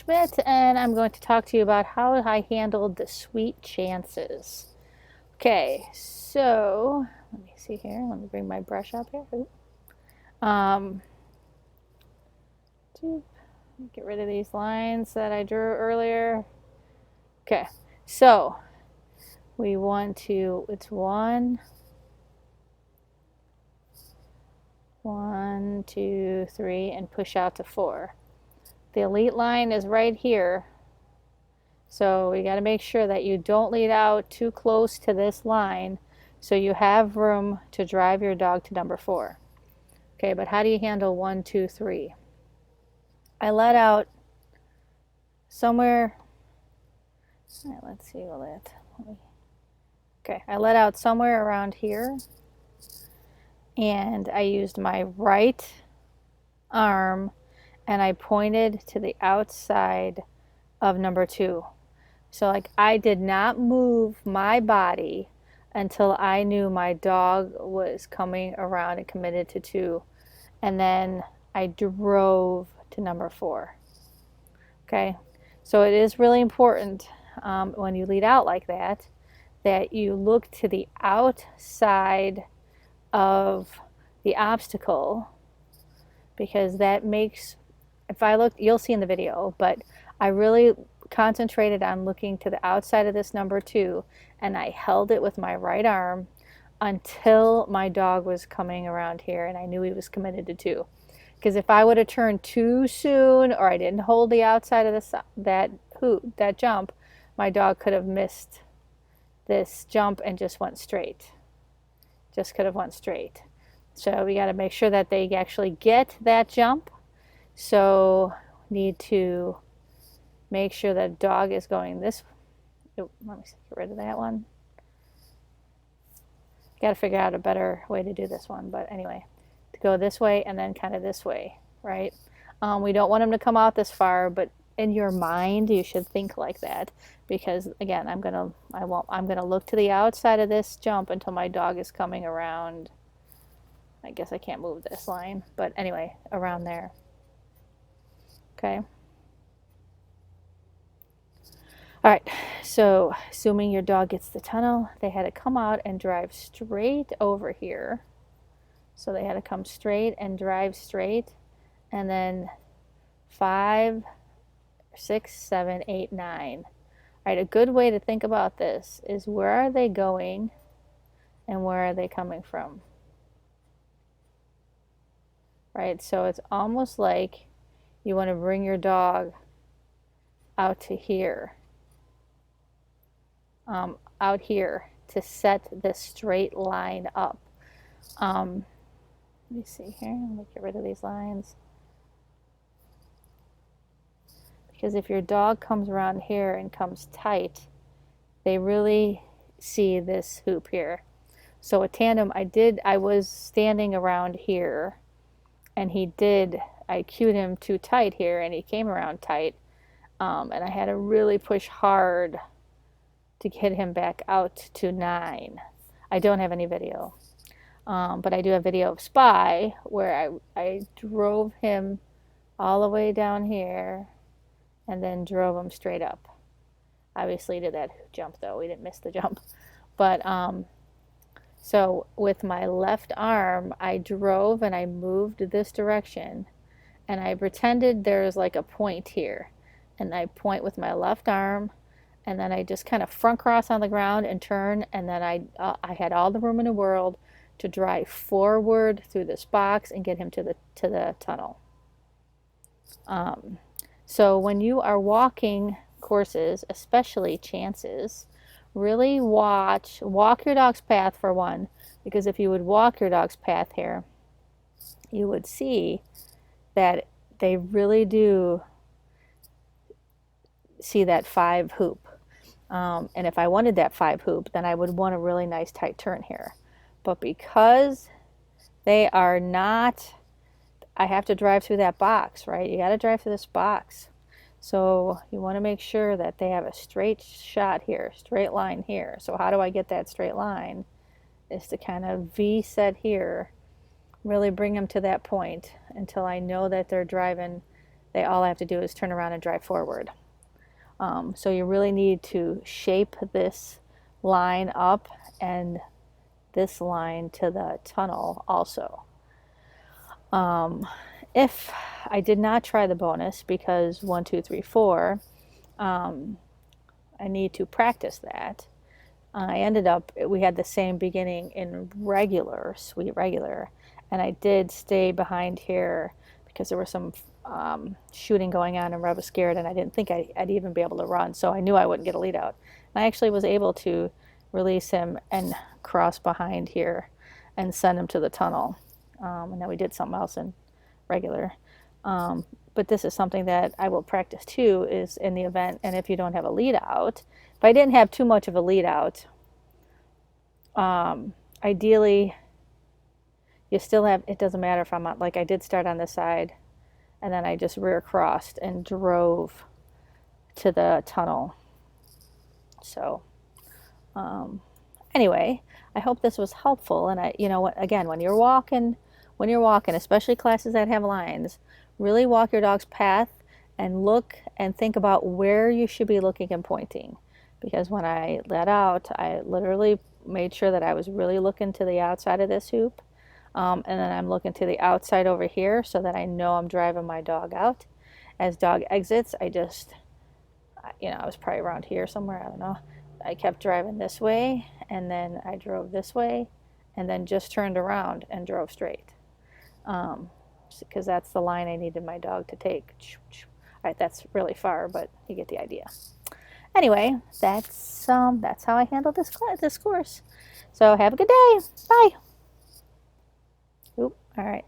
Schmidt, and I'm going to talk to you about how I handled the sweet chances. Okay, so let me see here. Let me bring my brush up here. Um, get rid of these lines that I drew earlier. Okay, so we want to, it's 1, 1, 2, 3, and push out to 4. The elite line is right here. So we got to make sure that you don't lead out too close to this line so you have room to drive your dog to number 4. Okay, but how do you handle 1, 2, 3? I let out somewhere, let's see, okay, I let out somewhere around here, and I used my right arm and I pointed to the outside of number 2. So like I did not move my body until I knew my dog was coming around and committed to 2. And then I drove to number 4. Okay, so it is really important when you lead out like that, that you look to the outside of the obstacle, because that makes, if I look, you'll see in the video, but I really concentrated on looking to the outside of this number 2, and I held it with my right arm until my dog was coming around here and I knew he was committed to 2. Because if I would have turned too soon, or I didn't hold the outside of that jump, my dog could have missed this jump and just went straight. Just could have went straight. So we got to make sure that they actually get that jump. So need to make sure that dog is going this. Oh, let me get rid of that one. Got to figure out a better way to do this one, but anyway, to go this way and then kind of this way, right? We don't want them to come out this far, but in your mind you should think like that, because again, I'm gonna look to the outside of this jump until my dog is coming around. I guess I can't move this line, but anyway, around there. Okay. All right, so assuming your dog gets the tunnel, they had to come out and drive straight over here. So they had to come straight and drive straight, and then 5, 6, 7, 8, 9. All right, a good way to think about this is, where are they going and where are they coming from? Right, so it's almost like you want to bring your dog out to here. Out here to set this straight line up. Let me see here. Let me get rid of these lines. Because if your dog comes around here and comes tight, they really see this hoop here. So a tandem, I was standing around here, and I cued him too tight here, and he came around tight, and I had to really push hard to get him back out to 9. I don't have any video, but I do have video of Spy, where I drove him all the way down here and then drove him straight up. Obviously did that jump though, we didn't miss the jump. But so with my left arm, I drove and I moved this direction, and I pretended there's like a point here, and I point with my left arm, and then I just kind of front cross on the ground and turn, and then I had all the room in the world to drive forward through this box and get him to the tunnel. So when you are walking courses, especially chances, really walk your dog's path for one, because if you would walk your dog's path here, you would see that they really do see that 5 hoop. And if I wanted that 5 hoop, then I would want a really nice tight turn here. But because they are not, I have to drive through that box, right? You got to drive through this box. So you want to make sure that they have a straight shot here, straight line here. So how do I get that straight line? Is to kind of V set here, really bring them to that point until I know that they're driving they all have to do is turn around and drive forward. So you really need to shape this line up and this line to the tunnel also. If I did not try the bonus because 1, 2, 3, 4, I need to practice that. I ended up, we had the same beginning in regular, sweet regular, and I did stay behind here because there was some shooting going on and I was scared and I didn't think I'd even be able to run, so I knew I wouldn't get a lead out. And I actually was able to release him and cross behind here and send him to the tunnel. And then we did something else in regular. But this is something that I will practice too, is in the event, and if you don't have a lead out. If I didn't have too much of a lead out, ideally, you still have, it doesn't matter if I'm on, like I did start on this side, and then I just rear crossed and drove to the tunnel. So, anyway, I hope this was helpful. And you know what, again, when you're walking, especially classes that have lines, really walk your dog's path and look and think about where you should be looking and pointing. Because when I let out, I literally made sure that I was really looking to the outside of this hoop. And then I'm looking to the outside over here so that I know I'm driving my dog out. As dog exits, I just, you know, I was probably around here somewhere, I don't know. I kept driving this way, and then I drove this way, and then just turned around and drove straight. Because that's the line I needed my dog to take. All right, that's really far, but you get the idea. Anyway, that's how I handled this course. So have a good day. Bye. Oop, all right.